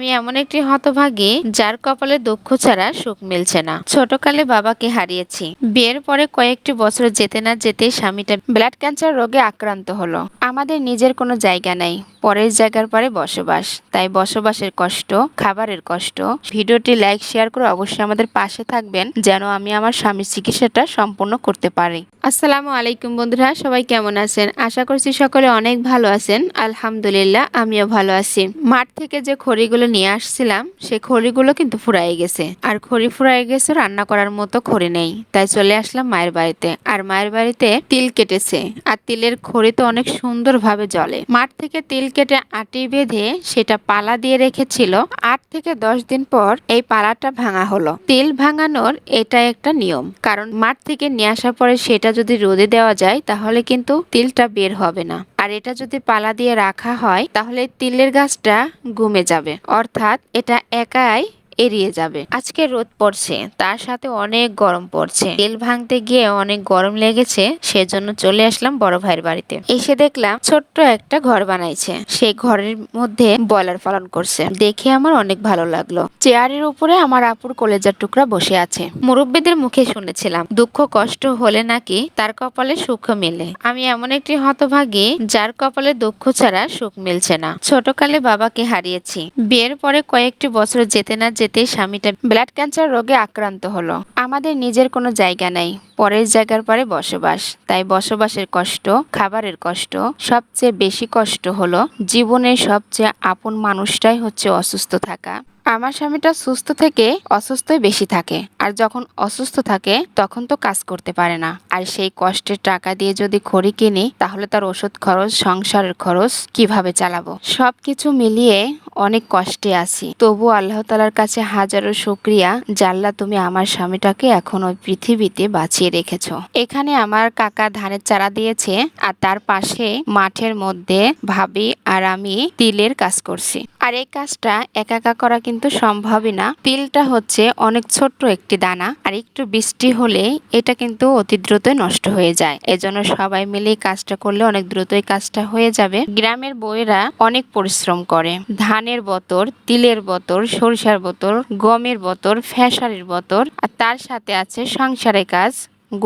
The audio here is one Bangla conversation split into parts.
আমি এমন একটি হতভাগী যার কপালে দুঃখ ছাড়া সুখ মিলছে না। ছোটকালে বাবাকে হারিয়েছি। বিয়ের পরে কয়েকটি বছর যেতে না যেতেই স্বামীটা ব্লাড ক্যান্সার রোগে আক্রান্ত হলো। আমাদের নিজের কোনো জায়গা নাই, পরের জায়গার পরে বসবাস। তাই বসবাসের কষ্ট, খাবারের কষ্ট। ভিডিওটি লাইক শেয়ার করে অবশ্যই আমাদের পাশে থাকবেন যেন আমি আমার স্বামীর চিকিৎসাটা সম্পূর্ণ করতে পারি। আসসালামু আলাইকুম বন্ধুরা, সবাই কেমন আছেন? আশা করছি সকলে অনেক ভালো আছেন। আলহামদুলিল্লাহ, আমিও ভালো আছি। মাঠ থেকে যে খড়িগুলো নিয়ে আসছিলাম সে খড়িগুলো কিন্তু ফুরাই গেছে। আর খড়ি ফুরাই গেছে, রান্না করার মতো খড়ি নেই। তাই চলে আসলাম মায়ের বাড়িতে। আর মায়ের বাড়িতে তিল কেটেছে। আর তিলের খড়ি তো অনেক সুন্দর ভাবে জ্বলে। মাঠ থেকে তিল কেটে আটি বেঁধে সেটা পালা দিয়ে রেখেছিল। 8 থেকে 10 দিন পর এই পালাটা ভাঙা হলো। তিল ভাঙানোর এটা একটা নিয়ম, কারণ মাঠ থেকে নিয়ে আসার পরে সেটা যদি রোদে দেওয়া যায় তাহলে কিন্তু তিলটা বের হবে না। আর এটা যদি পালা দিয়ে রাখা হয় তাহলে তিলের গাছটা গুমে যাবে, অর্থাৎ এটা একাই এড়িয়ে যাবে। আজকে রোদ পড়ছে, তার সাথে অনেক গরম পড়ছে। তেল ভাঙতে গিয়ে অনেক গরম লেগেছে, সেজন্য চলে আসলাম বড় ভাইয়ের বাড়িতে। এসে দেখলাম ছোট্ট একটা ঘর বানাইছে। সেই ঘরের মধ্যে ব্রয়লার পালন করছে। দেখে আমার অনেক ভালো লাগলো। চেয়ারের উপরে আমার আপুর কলেজার টুকরা বসে আছে। মুরব্বীদের মুখে শুনেছিলাম দুঃখ কষ্ট হলে নাকি তার কপালে সুখ মেলে। আমি এমন একটি হতভাগী যার কপালে দুঃখ ছাড়া সুখ মিলছে না। ছোটকালে বাবাকে হারিয়েছি। বিয়ের পরে কয়েকটি বছর যেতে না যেতেই স্বামীটা ব্লাড ক্যান্সার রোগে আক্রান্ত হলো। আমাদের নিজের কোনো জায়গা নাই, পরের জায়গার পরে বসবাস। তাই বসবাসের কষ্ট, খাবারের কষ্ট। সবচেয়ে বেশি কষ্ট হলো জীবনের সবচেয়ে আপন মানুষটাই হচ্ছে অসুস্থ থাকা। আমার স্বামীটা সুস্থ থেকে অসুস্থই বেশি থাকে। আর যখন অসুস্থ থাকে তখন তো কাজ করতে পারে না। আর সেই কষ্টের টাকা দিয়ে যদি খড়ি কিনি তাহলে তার ওষুধ খরচ, সংসারের খরচ কিভাবে চালাবো? সবকিছু মিলিয়ে অনেক কষ্টে আছি। তবু আল্লাহ তাআলার কাছে হাজারো শুকরিয়া, জাল্লা তুমি আমার স্বামীটাকে এখন ওই পৃথিবীতে বাঁচিয়ে রেখেছো। এখানে আমার কাকা ধানের চারা দিয়েছে, আর তার পাশে মাঠের মধ্যে ভাবি আর আমি তিলের কাজ করছি। আর এই কাজটা একা একা করা কিন্তু সম্ভবই না। তিলটা হচ্ছে অনেক ছোট্ট একটি দানা, আর একটু বৃষ্টি হলে এটা কিন্তু অতি দ্রুতই নষ্ট হয়ে যায়। এজন্য সবাই মিলে কাজটা করলে অনেক দ্রুতই কাজটা হয়ে যাবে। গ্রামের বউয়েরা অনেক পরিশ্রম করে। ধানের বতর, তিলের বতর, সরিষার বতর, গমের বতর, ফ্যাসারির বতর, আর তার সাথে আছে সংসারের কাজ।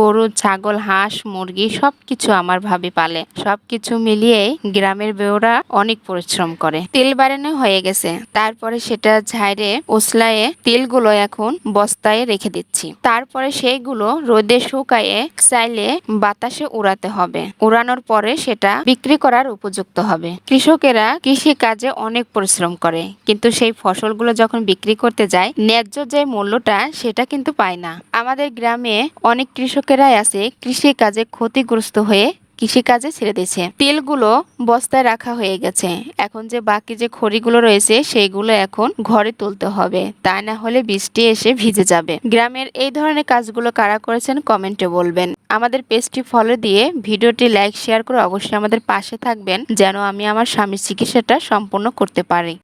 গরু, ছাগল, হাঁস, মুরগি সবকিছু আমার ভাবি পালে। সবকিছু মিলিয়ে গ্রামের বউরা অনেক পরিশ্রম করে। তেল বাড়ানো হয়ে গেছে, তারপরে সেটা ঝাইরে উছলায়ে তেলগুলো এখন বস্তায় রেখে দিচ্ছি। তারপরে সেইগুলো রোদে শুকায়ে চাইলে বাতাসে উড়াতে হবে। উড়ানোর পরে সেটা বিক্রি করার উপযুক্ত হবে। কৃষকেরা কৃষি কাজে অনেক পরিশ্রম করে, কিন্তু সেই ফসলগুলো যখন বিক্রি করতে যায় ন্যায্য যে মূল্যটা সেটা কিন্তু পায় না। আমাদের গ্রামে অনেক কৃষকেরাই আছে কৃষি কাজে ক্ষতিগ্রস্ত হয়ে কৃষিকাজে ছেড়ে দিয়েছে। তেলগুলো বস্তায় রাখা হয়ে গেছে। এখন যে বাকি যে খড়িগুলো রয়েছে সেইগুলো এখন ঘরে তুলতে হবে, তা না হলে বৃষ্টি এসে ভিজে যাবে। গ্রামের এই ধরনের কাজগুলো কারা করেছেন কমেন্টে বলবেন। আমাদের পেজটি ফলো দিয়ে ভিডিওটি লাইক শেয়ার করে অবশ্যই আমাদের পাশে থাকবেন যেন আমি আমার স্বামীর চিকিৎসাটা সম্পূর্ণ করতে পারি।